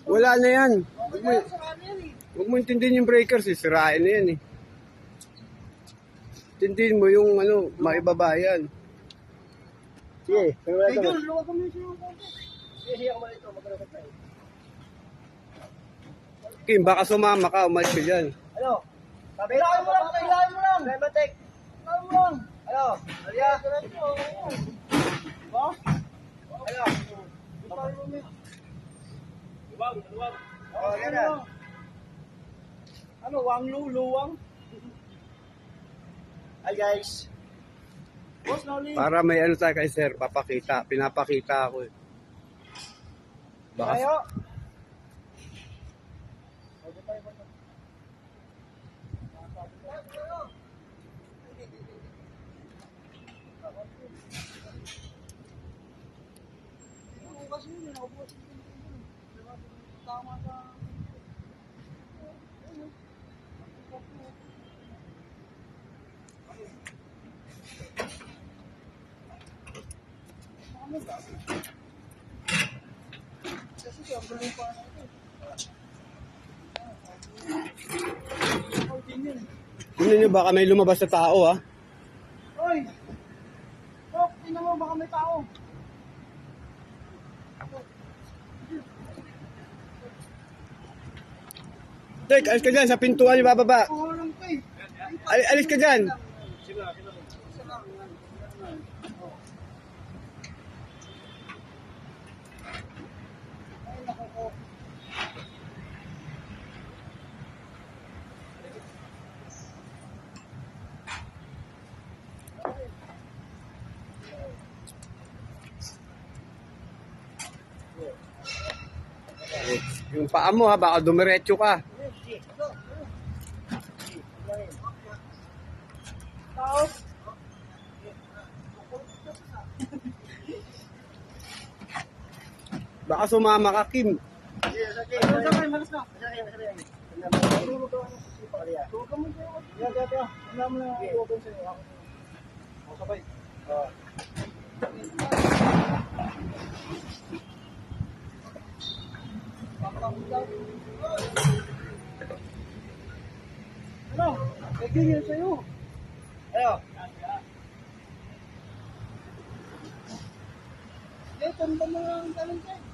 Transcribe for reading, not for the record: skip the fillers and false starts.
Wala na yan. Huwag mo intindihin yung breakers, sirain na yan eh. Intindihin mo yung ano, maibaba yan. Sige, Luwag kami siya. sige, ako malito, magkano tayo. Kim, baka sumama ka, umalis ka dyan. Ano? Kailangan mo lang, kailangan mo lang. Diabetic. Kailangan mo lang. Ano? Alia? Ba? Ano? Luwag. Oh, yan na. Ano, luwang? Hi guys. Boss, Noli. Para may ano tayo kay sir, papakita. Pinapakita ako eh. Baka, Tayo. Tama sa... tingnan nyo baka may lumabas na tao ah. Oy! Oh, tingnan mo, baka may tao. Tek, alis ka dyan sa pintuan yung bababa. Oo lang to eh. Alis ka dyan. Yung paa mo ha, baka dumiretso ka. Tao. Baka sumama ka, Kim. Sakay, malas na. Huwag ka mo sa'yo. Wala mo na huwag ka sa'yo. Ako sabay. Ano? Nagigil sa'yo. Ano? Eh, tanda mo lang ang talent eh.